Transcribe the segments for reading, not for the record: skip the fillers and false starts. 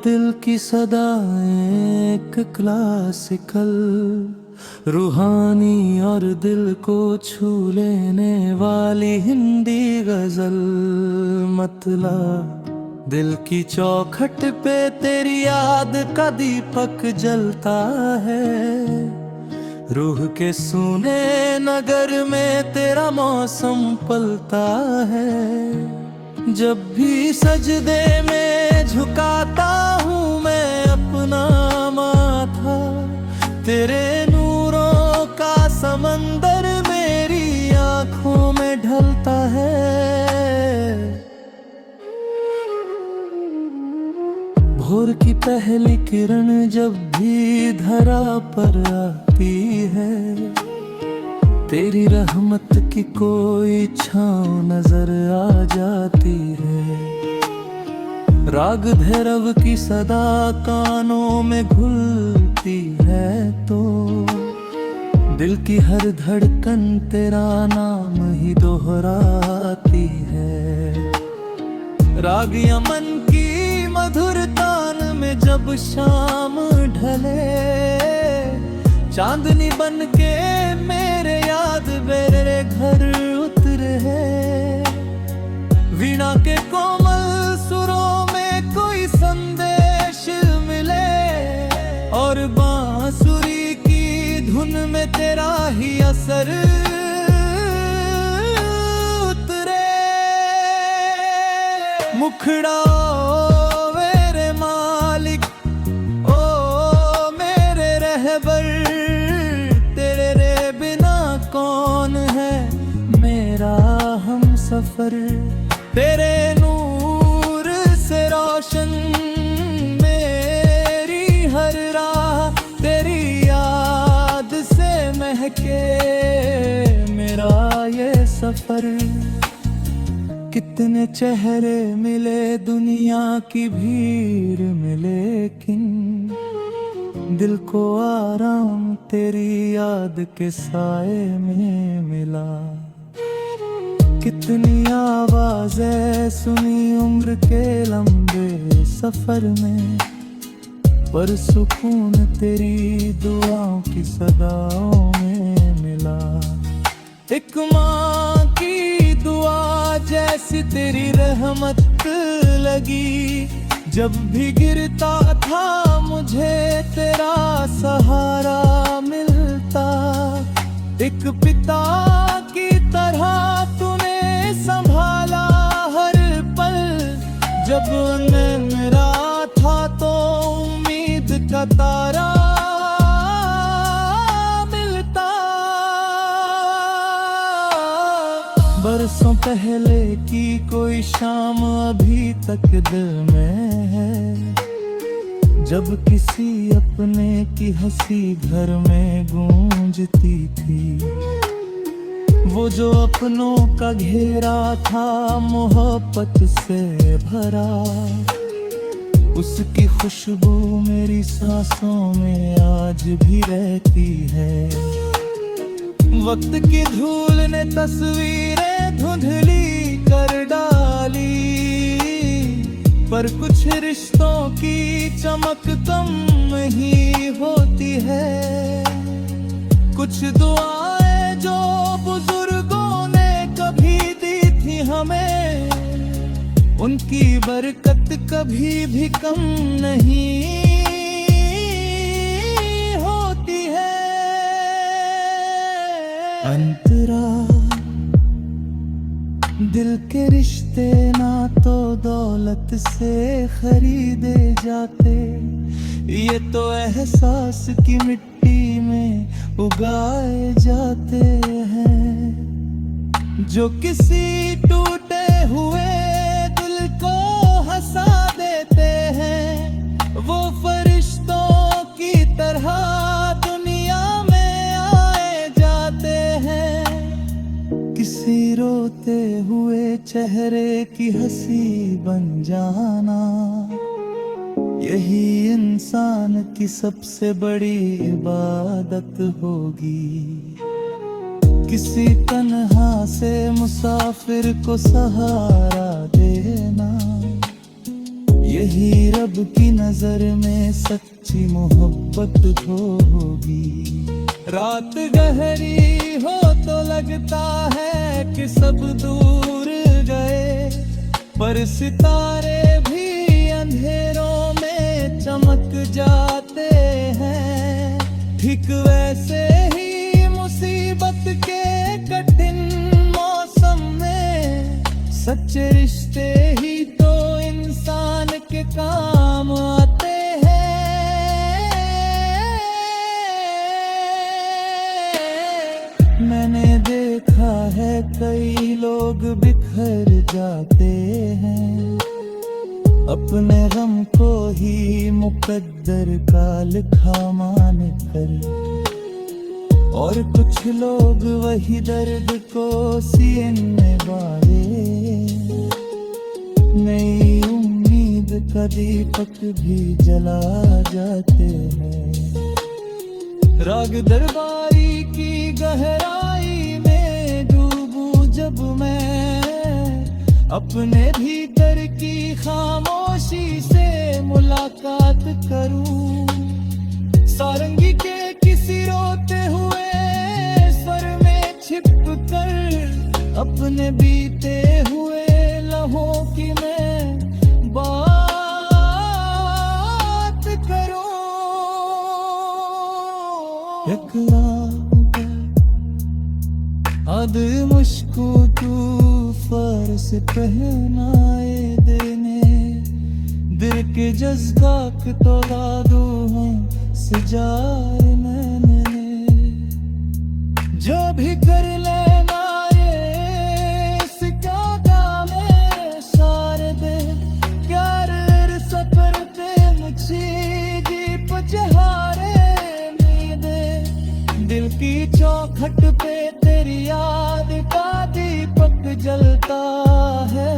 दिल की सदाएं एक क्लासिकल, रूहानी और दिल को छू लेने वाली हिंदी गजल। मतलब दिल की चौखट पे तेरी याद का दीपक जलता है, रूह के सूने नगर में तेरा मौसम पलता है। जब भी सजदे में झुकाता हूँ मैं अपना माथा, तेरे नूरों का समंदर मेरी आंखों में ढलता है। भोर की पहली किरण जब भी धरा पर आती है, तेरी रहमत की कोई छाँव नजर आ जाती है। राग भैरव की सदा कानों में घुलती है तो दिल की हर धड़कन तेरा नाम ही दोहराती है। राग यमन की मधुर तान में जब शाम ढले, चांदनी बन के मेरे याद मेरे घर उतरे है। वीणा के कोमल सुरों में कोई संदेश मिले, और बांसुरी की धुन में तेरा ही असर उतरे। मुखड़ा ओ मेरे मालिक, ओ मेरे रहबर, कौन है मेरा हम सफर। तेरे नूर से रोशन मेरी हर राह, तेरी याद से महके मेरा ये सफर। कितने चेहरे मिले दुनिया की भीड़ में, लेकिन दिल को आराम तेरी याद के साए में मिला। कितनी आवाज़ें सुनी उम्र के लंबे सफर में, पर सुकून तेरी दुआओं की सदाओं में मिला। एक माँ की दुआ जैसी तेरी रहमत लगी, जब भी गिरता था मुझे तेरा सहारा मिलता। एक पिता की तरह तूने संभाला हर पल, जब मैं मेरा था तो उम्मीद का तारा मिलता। बरसों पहले की कोई शाम अभी तक दिल में है, जब किसी अपने की हंसी घर में गूंजती थी। वो जो अपनों का घेरा था मोहब्बत से भरा, उसकी खुशबू मेरी सांसों में आज भी रहती है। वक्त की धूल ने तस्वीरें धुंधली कर डाली, पर कुछ रिश्तों की चमक कम नहीं होती है। कुछ दुआएं जो बुजुर्गों ने कभी दी थी हमें, उनकी बरकत कभी भी कम नहीं होती है। अंतरा दिल के रिश्ते ना तो दौलत से खरीदे जाते, ये तो एहसास की मिट्टी में उगाए जाते हैं। जो किसी टूटे हुए दिल को हंसा देते हैं, वो फरिश्तों की तरह दुनिया में आए जाते हैं। किसी रोते हुए चेहरे की हंसी बन जाना, यही इंसान की सबसे बड़ी इबादत होगी। किसी तन्हा से मुसाफिर को सहारा देना, यही रब की नजर में सच्ची मोहब्बत होगी। रात गहरी हो तो लगता है कि सब दूर गए, पर सितारे भी अंधेरों में चमक जाते हैं। ठीक वैसे ही मुसीबत के कठिन मौसम में सच्चे रिश्ते ही तो इंसान के काम आते हैं। मैंने देखा है कई लोग बिखर जाते हैं, अपने गम को ही मुकद्दर का लिखा मान कर। और कुछ लोग वही दर्द को सीने वाले नई उम्मीद का दीपक भी जला जाते हैं। राग दरबारी की गहराई में डूबूं जब मैं, अपने भीतर की खामोशी से मुलाकात करूं। सारंगी के किसी रोते हुए स्वर में छिप कर अपने बीते हुए लम्हों की मैं बात करूं। अद मुश्को तू फर्स पहनाए देने, दिल के जज्बात तो वादू हैं सजाए मैंने। जो भी कर लेना ये इसका काम है, सारे दिन प्यार सफर पे मुझे दीप जहारे नींदे। दिल की चौखट पे तेरी याद का दीपक जलता है,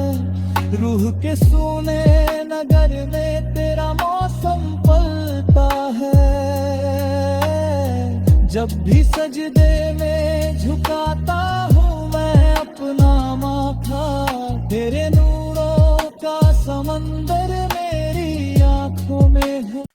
रूह के सूने नगर में तेरा मौसम पलता है। जब भी सजदे में झुकाता हूँ मैं अपना माथा, तेरे नूरों का समंदर मेरी आंखों में है।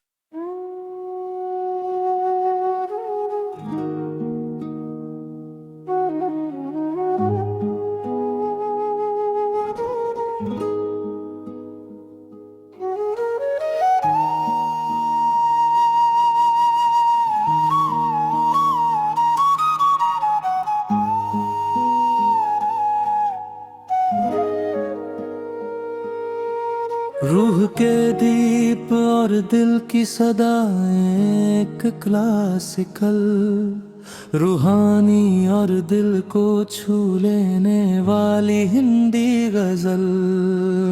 रूह के दीप और दिल की सदाएं एक क्लासिकल, रूहानी और दिल को छू लेने वाली हिंदी गजल।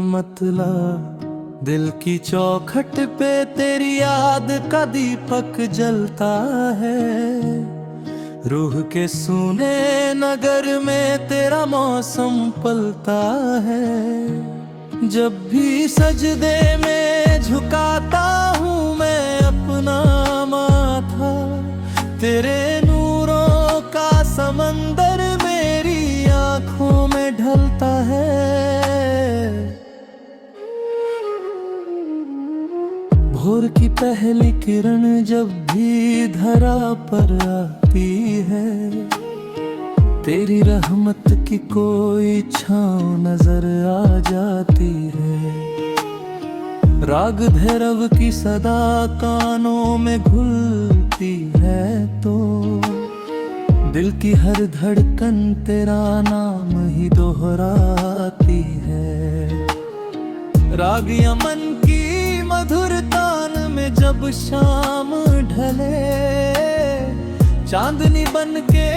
मतलब दिल की चौखट पे तेरी याद का दीपक जलता है, रूह के सूने नगर में तेरा मौसम पलता है। जब भी सजदे में झुकाता हूँ मैं अपना माथा, तेरे नूरों का समंदर मेरी आंखों में ढलता है। भोर की पहली किरण जब भी धरा पर आती है, तेरी रहमत की कोई छाँव नजर आ जाती है। राग भैरव की सदा कानों में घुलती है तो दिल की हर धड़कन तेरा नाम ही दोहराती है। राग यमन की मधुर तान में जब शाम ढले, चांदनी बन के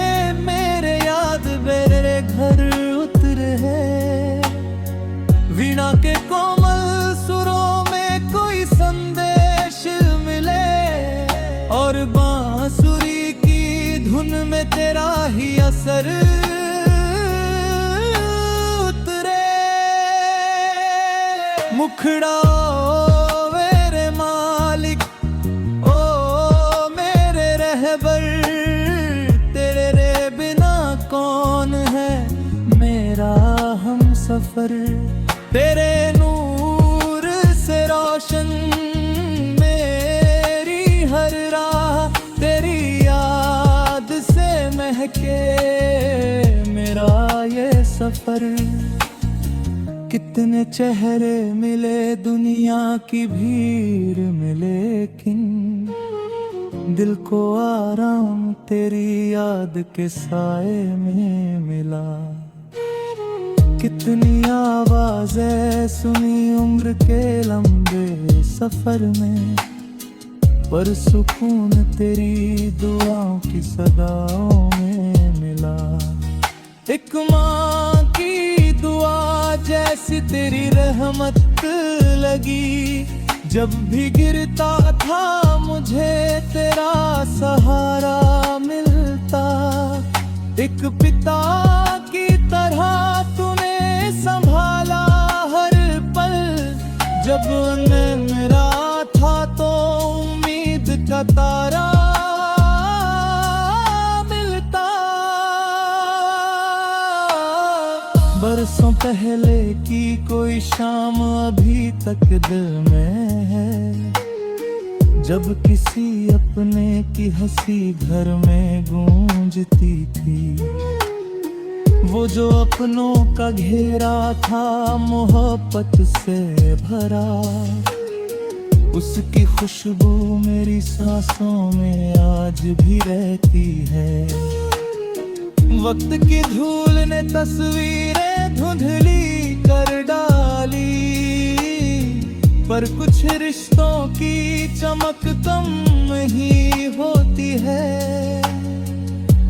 मेरे याद मेरे घर उतरे है। वीणा के कोमल सुरों में कोई संदेश मिले, और बांसुरी की धुन में तेरा ही असर उतरे। मुखड़ा मेरे मालिक, ओ मेरे रहबर, कौन है मेरा हम सफर। तेरे नूर से के मेरा ये सफर। कितने चेहरे मिले दुनिया की भीड़ में, लेकिन दिल को आराम तेरी याद के साए में मिला। कितनी आवाज़ें सुनी उम्र के लंबे सफर में, पर सुकून तेरी दुआओं की सदाओं में मिला। एक माँ की दुआ जैसी तेरी रहमत लगी, जब भी गिरता था मुझे तेरा सहारा मिलता। एक पिता की तरह तूने संभाला हर पल, जब मैं मेरा था तो उम्मीद का तारा मिलता। बरसों पहले की कोई शाम अभी तक दिल में है, जब किसी अपने की हंसी घर में गूंजती थी। वो जो अपनों का घेरा था मोहब्बत से भरा, उसकी खुशबू मेरी सांसों में आज भी रहती है। वक्त की धूल ने तस्वीरें धुंधली कर डाली, पर कुछ रिश्तों की चमक कम नहीं होती है।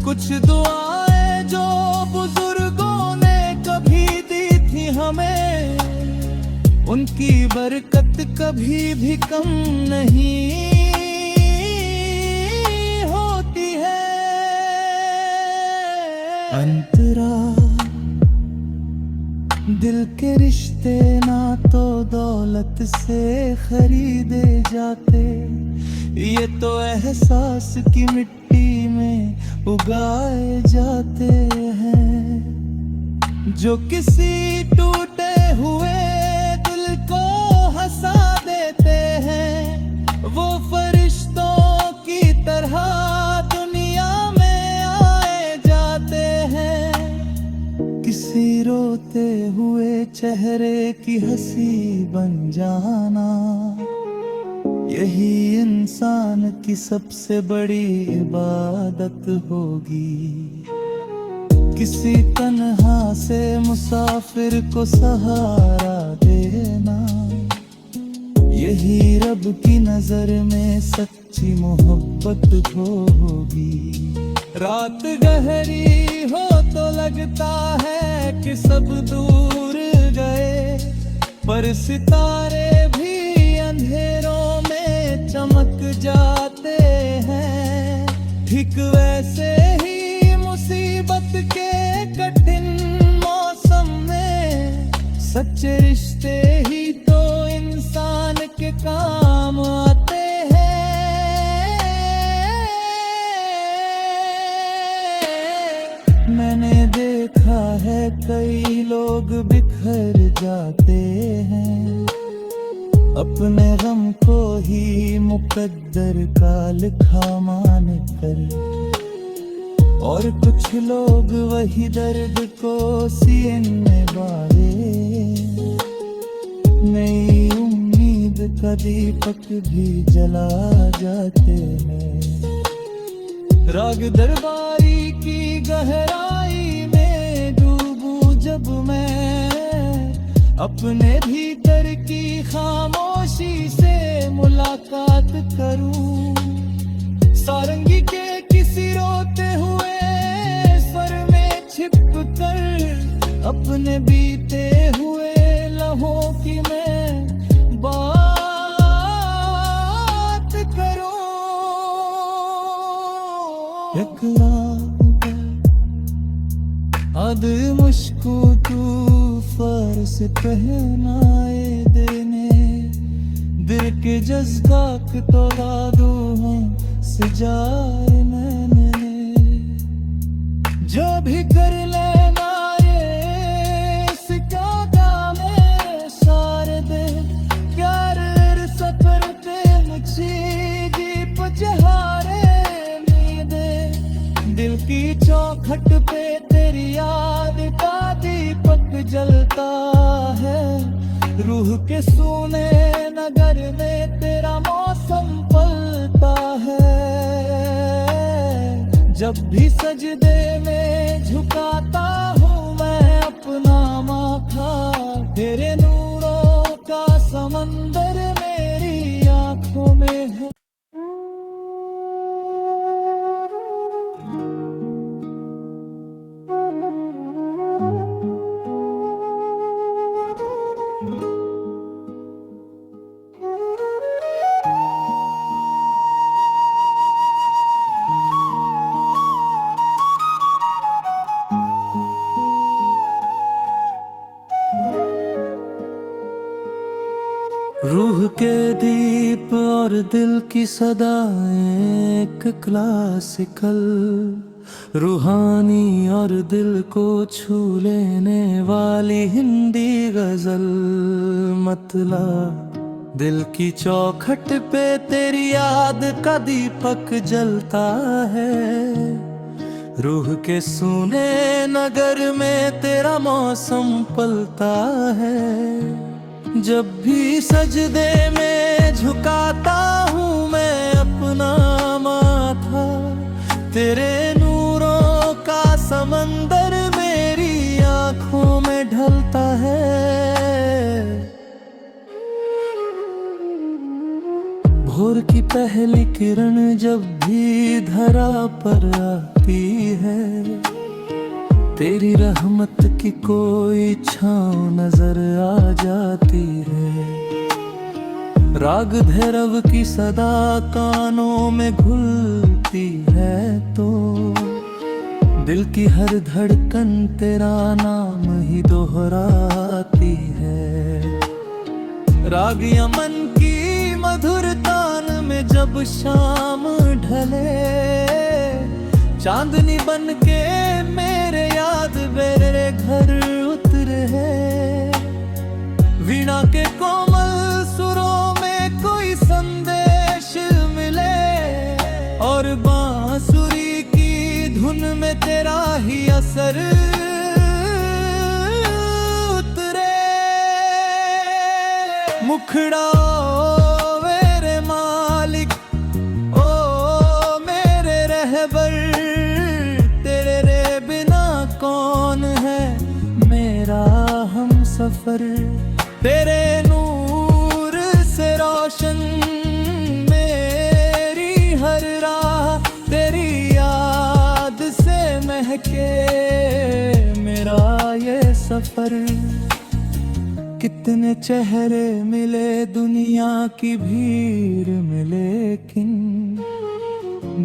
कुछ दुआएं जो बुजुर्गों ने कभी दी थी हमें, उनकी बरकत कभी भी कम नहीं होती है। अंतरा दिल के रिश्ते ना तो दौलत से खरीदे जाते, ये तो एहसास की मिट्टी में उगाए जाते हैं। जो किसी टूटे हुए दिल को हंसा देते हैं, वो फरिश्तों की तरह दुनिया में आए जाते हैं। किसी रोते हुए चेहरे की हंसी बन जाना, यही इंसान की सबसे बड़ी इबादत होगी। किसी तन्हा से मुसाफिर को सहारा देना, यही रब की नजर में सच्ची मोहब्बत होगी। रात गहरी हो तो लगता है कि सब दूर गए, पर सितारे भी अंधेरों में चमक जाते हैं। ठीक वैसे ही मुसीबत के कठिन मौसम में सच्चे रिश्ते ही तो इंसान के काम आते हैं। मैंने देखा है कई लोग बिखर जाते हैं, अपने गम को ही मुकद्दर का लिखा मान कर। और कुछ लोग वही दर्द को सीने बारे, नई उम्मीद का दीपक भी जला जाते हैं। राग दरबारी की गहराई में डूबूं जब मैं, अपने भीतर की खामोशी से मुलाकात करूं। सारंगी के किसी रोते हुए स्वर में छिप कर, अपने बीते हुए लम्हों की मैं बात करूं। अद मुश्को तू फर्स पहनाए देने, दिल के जज्बात तो वादू हैं सजाए मैंने। जो भी कर लेना ये इसका काम है, सारे दिन प्यार सफर पे मुझे जीप जहारे नींदे, दिल की चौखट चौखट पे तेरी याद का दीपक जलता है। रूह के सूने नगर में तेरा मौसम पलता है। जब भी सजदे में झुकाता हूँ मैं अपना माथा, तेरे नूरों का समंदर मेरी आंखों में है। रूह के दीप और दिल की सदाएं एक क्लासिकल, रूहानी और दिल को छू लेने वाली हिंदी गजल। मतलब दिल की चौखट पे तेरी याद का दीपक जलता है। रूह के सूने नगर में तेरा मौसम पलता है। जब भी सजदे में झुकाता हूँ मैं अपना माथा, तेरे नूरों का समंदर मेरी आंखों में ढलता है। भोर की पहली किरण जब भी धरा पर आती है, तेरी रहमत की कोई छाँव नजर आ जाती है। राग भैरव की सदा कानों में घुलती है तो दिल की हर धड़कन तेरा नाम ही दोहराती है। राग यमन की मधुर तान में जब शाम ढले, चांदनी बन के मेरे याद मेरे घर उतरे है। वीणा के कोमल सुरों में कोई संदेश मिले और बांसुरी की धुन में तेरा ही असर उतरे। मुखड़ा मेरे मालिक, ओ मेरे रहबर, कौन है मेरा हम सफर। तेरे नूर से रोशन मेरी हर राह, तेरी याद से महके मेरा ये सफर। कितने चेहरे मिले दुनिया की भीड़ में, लेकिन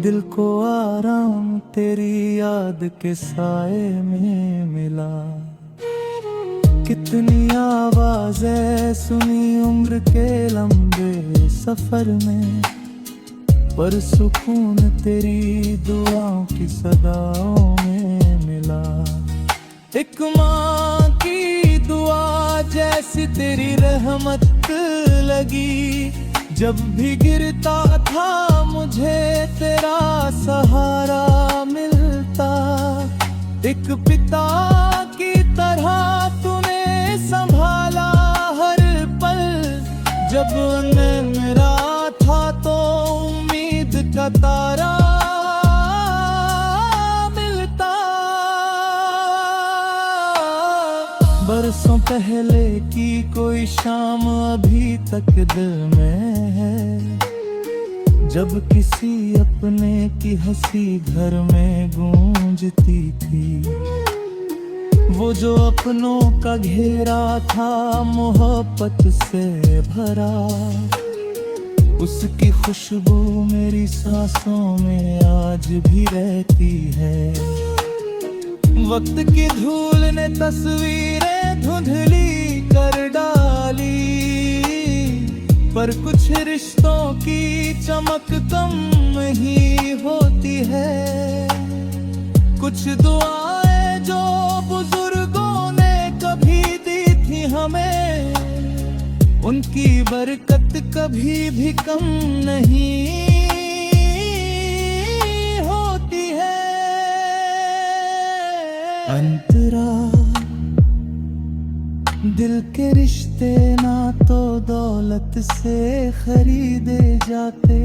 दिल को आराम तेरी याद के साए में मिला। कितनी आवाज़ें सुनी उम्र के लंबे सफर में, पर सुकून तेरी दुआओं की सदाओं में मिला। एक माँ की दुआ जैसी तेरी रहमत लगी, जब भी गिरता था मुझे तेरा सहारा मिलता। एक पिता की तरह तूने संभाला हर पल, जब मैं मेरा था तो उम्मीद का तारा मिलता। बरसों पहले की कोई शाम अभी तक दिल में है, जब किसी अपने की हंसी घर में गूंजती थी। वो जो अपनों का घेरा था मोहब्बत से भरा, उसकी खुशबू मेरी सांसों में आज भी रहती है। वक्त की धूल ने तस्वीरें धुंधली कर डाली, पर कुछ रिश्तों की चमक कम ही होती है। कुछ दुआएं जो बुजुर्गों ने कभी दी थी हमें, उनकी बरकत कभी भी कम नहीं होती है। दिल के रिश्ते ना तो दौलत से खरीदे जाते,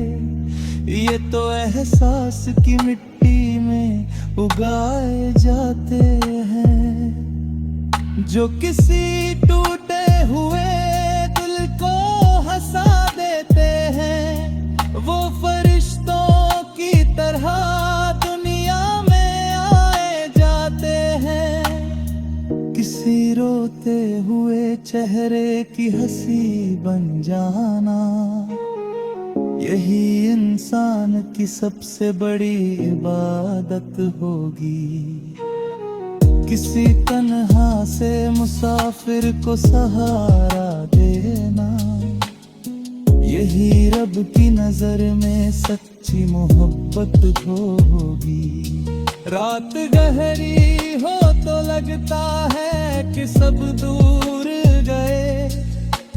ये तो एहसास की मिट्टी में उगाए जाते हैं। जो किसी टूटे हुए दिल को हंसा देते हैं, वो फरिश्तों की तरह दुनिया में आए जाते हैं। किसी रोते हुए चेहरे की हंसी बन जाना, यही इंसान की सबसे बड़ी इबादत होगी। किसी तन्हा से मुसाफिर को सहारा देना, यही रब की नजर में सच्ची मोहब्बत होगी। रात गहरी हो तो लगता है कि सब दूर गए,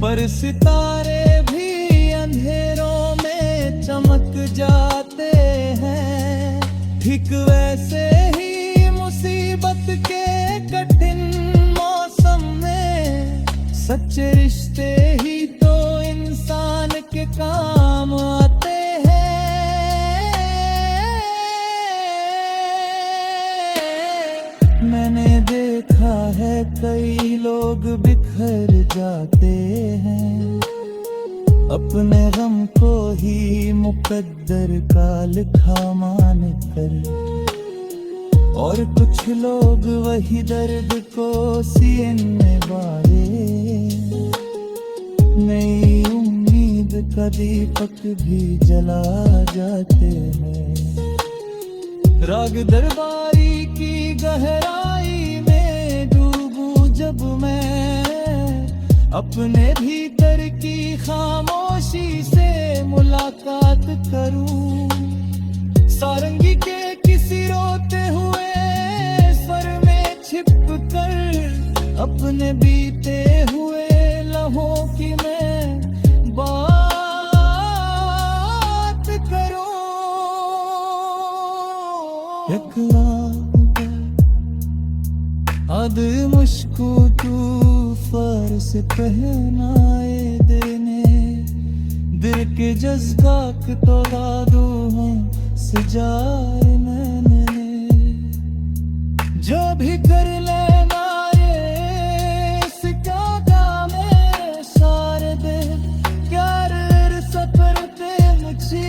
पर सितारे भी अंधेरों में चमक जाते हैं। ठीक वैसे ही मुसीबत के कठिन मौसम में सच्चे रिश्ते ही तो इंसान के काम आते हैं। मैंने देखा है कई लोग बिखर जाते हैं, अपने गम को ही मुकद्दर का लिखा मान कर। और कुछ लोग वही दर्द को सीने वाले, नई उम्मीद का दीपक भी जला जाते हैं। राग दरबारी की गहराई में डूबूं जब मैं, अपने भीतर की खामोशी से मुलाकात करूं। सारंगी के किसी रोते हुए स्वर में छिप कर, अपने बीते हुए लम्हों की मैं बात करूं। अद मुश्को तू फर्श पहनाए देने, दिल के जज्बात तो दादू हैं सजाए मैंने। जो भी कर लेना ये इसका काम है, सारे दिन प्यार सफरते मुझे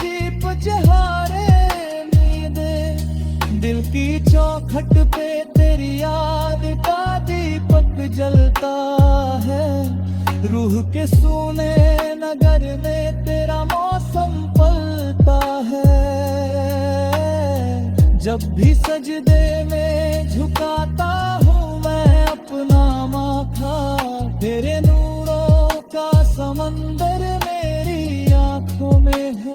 दीप जहारे नींदे। दिल की चौखट पे तेरी याद का दीपक जलता है, रूह के सूने नगर में तेरा मौसम पलता है। जब भी सजदे में झुकाता हूँ मैं अपना माथा, तेरे नूरों का समंदर मेरी आंखों में है।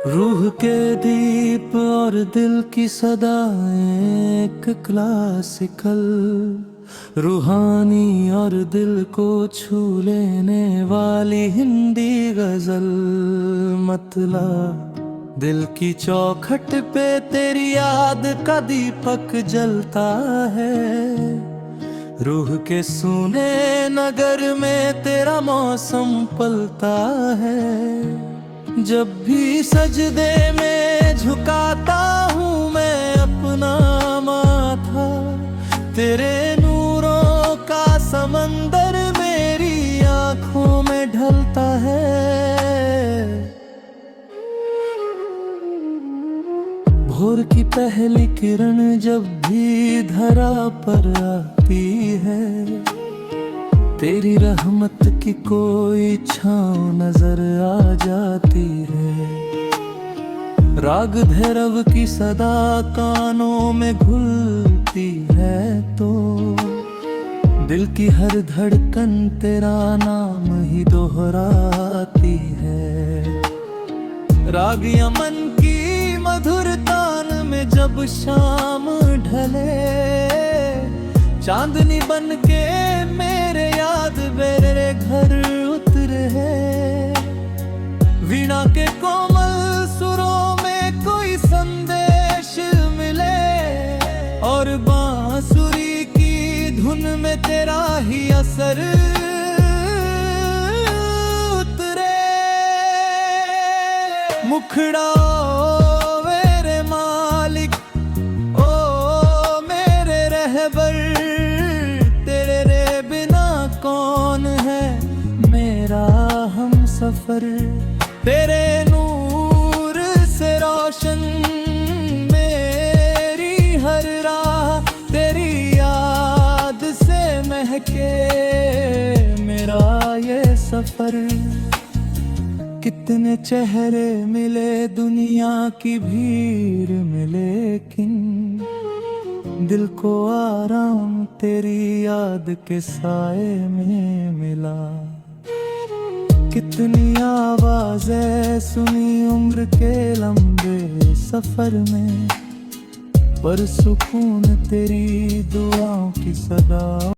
रूह के दीप और दिल की सदाएं एक क्लासिकल, रूहानी और दिल को छू लेने वाली हिंदी गजल। मतलब दिल की चौखट पे तेरी याद का दीपक जलता है, रूह के सूने नगर में तेरा मौसम पलता है। जब भी सजदे में झुकाता हूँ मैं अपना माथा, तेरे नूरों का समंदर मेरी आंखों में ढलता है। भोर की पहली किरण जब भी धरा पर आती है, तेरी रहमत की कोई छाँव नजर आ जाती है। राग भैरव की सदा कानों में घुलती है तो दिल की हर धड़कन तेरा नाम ही दोहराती आती है। राग यमन की मधुर तान में जब शाम ढले, चांदनी बन के मेरे याद मेरे घर उतरे है। वीणा के कोमल सुरों में कोई संदेश मिले, और बांसुरी की धुन में तेरा ही असर उतरे। मुखड़ा ओ मेरे मालिक, ओ मेरे रहबर, तेरे रे बिना कौन है मेरा हम सफर। तेरे नूर से रोशन मेरी हर राह, तेरी याद से महके मेरा ये सफर। कितने चेहरे मिले दुनिया की भीड़ में, लेकिन दिल को आराम तेरी याद के साए में मिला। कितनी आवाज़ें सुनी उम्र के लंबे सफर में, पर सुकून तेरी दुआओं की सदा।